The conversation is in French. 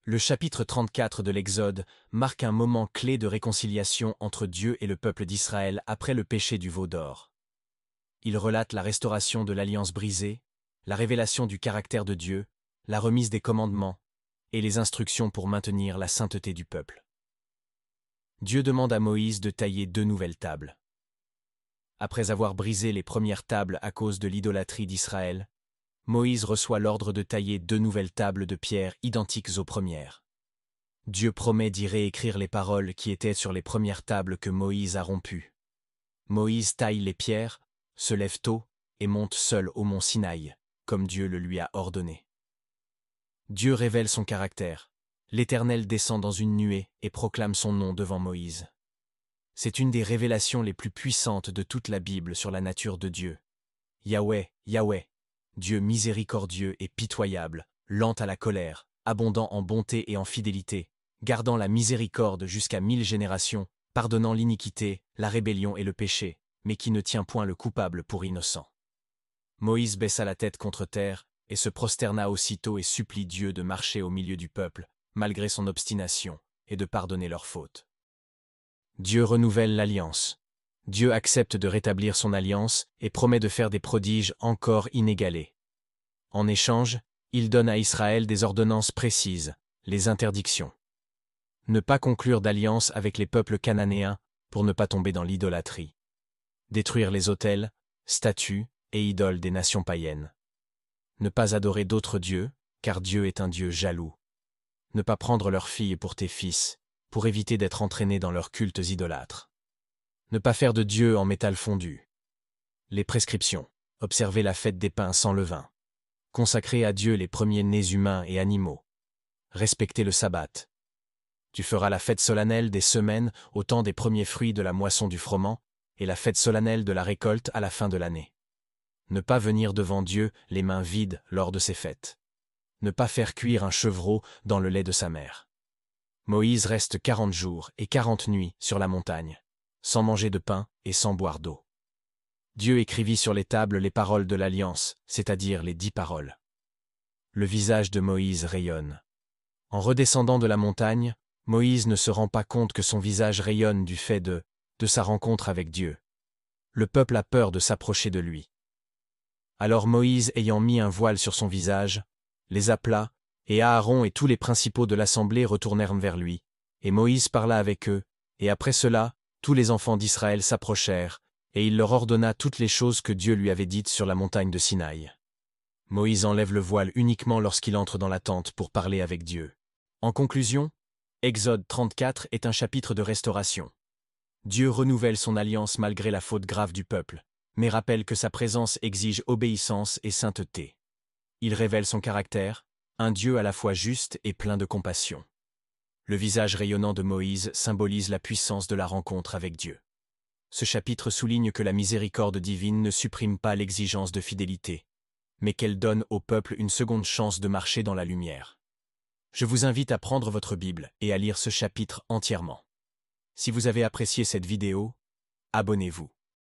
Le chapitre 34 de l'Exode marque un moment clé de réconciliation entre Dieu et le peuple d'Israël après le péché du veau d'or. Il relate la restauration de l'alliance brisée, la révélation du caractère de Dieu, la remise des commandements et les instructions pour maintenir la sainteté du peuple. Dieu demande à Moïse de tailler 2 nouvelles tables. Après avoir brisé les premières tables à cause de l'idolâtrie d'Israël, Moïse reçoit l'ordre de tailler 2 nouvelles tables de pierre identiques aux premières. Dieu promet d'y réécrire les paroles qui étaient sur les premières tables que Moïse a rompues. Moïse taille les pierres, se lève tôt et monte seul au mont Sinaï, comme Dieu le lui a ordonné. Dieu révèle son caractère. L'Éternel descend dans une nuée et proclame son nom devant Moïse. C'est une des révélations les plus puissantes de toute la Bible sur la nature de Dieu. Yahweh, Yahweh, Dieu miséricordieux et pitoyable, lent à la colère, abondant en bonté et en fidélité, gardant la miséricorde jusqu'à 1000 générations, pardonnant l'iniquité, la rébellion et le péché, mais qui ne tient point le coupable pour innocent. Moïse baissa la tête contre terre et se prosterna aussitôt et supplie Dieu de marcher au milieu du peuple, malgré son obstination, et de pardonner leurs fautes. Dieu renouvelle l'alliance. Dieu accepte de rétablir son alliance et promet de faire des prodiges encore inégalés. En échange, il donne à Israël des ordonnances précises, les interdictions. Ne pas conclure d'alliance avec les peuples cananéens pour ne pas tomber dans l'idolâtrie. Détruire les autels, statues et idoles des nations païennes. Ne pas adorer d'autres dieux, car Dieu est un Dieu jaloux. Ne pas prendre leurs filles pour tes fils, pour éviter d'être entraînés dans leurs cultes idolâtres. Ne pas faire de Dieu en métal fondu. Les prescriptions. Observer la fête des pains sans levain. Consacrer à Dieu les premiers-nés humains et animaux. Respecter le sabbat. Tu feras la fête solennelle des semaines au temps des premiers fruits de la moisson du froment, et la fête solennelle de la récolte à la fin de l'année. Ne pas venir devant Dieu les mains vides lors de ces fêtes. Ne pas faire cuire un chevreau dans le lait de sa mère. Moïse reste 40 jours et 40 nuits sur la montagne, sans manger de pain et sans boire d'eau. Dieu écrivit sur les tables les paroles de l'Alliance, c'est-à-dire les 10 paroles. Le visage de Moïse rayonne. En redescendant de la montagne, Moïse ne se rend pas compte que son visage rayonne du fait de sa rencontre avec Dieu. Le peuple a peur de s'approcher de lui. Alors Moïse, ayant mis un voile sur son visage, les appela, et Aaron et tous les principaux de l'assemblée retournèrent vers lui, et Moïse parla avec eux, et après cela, tous les enfants d'Israël s'approchèrent, et il leur ordonna toutes les choses que Dieu lui avait dites sur la montagne de Sinaï. Moïse enlève le voile uniquement lorsqu'il entre dans la tente pour parler avec Dieu. En conclusion, Exode 34 est un chapitre de restauration. Dieu renouvelle son alliance malgré la faute grave du peuple, mais rappelle que sa présence exige obéissance et sainteté. Il révèle son caractère, un Dieu à la fois juste et plein de compassion. Le visage rayonnant de Moïse symbolise la puissance de la rencontre avec Dieu. Ce chapitre souligne que la miséricorde divine ne supprime pas l'exigence de fidélité, mais qu'elle donne au peuple une seconde chance de marcher dans la lumière. Je vous invite à prendre votre Bible et à lire ce chapitre entièrement. Si vous avez apprécié cette vidéo, abonnez-vous.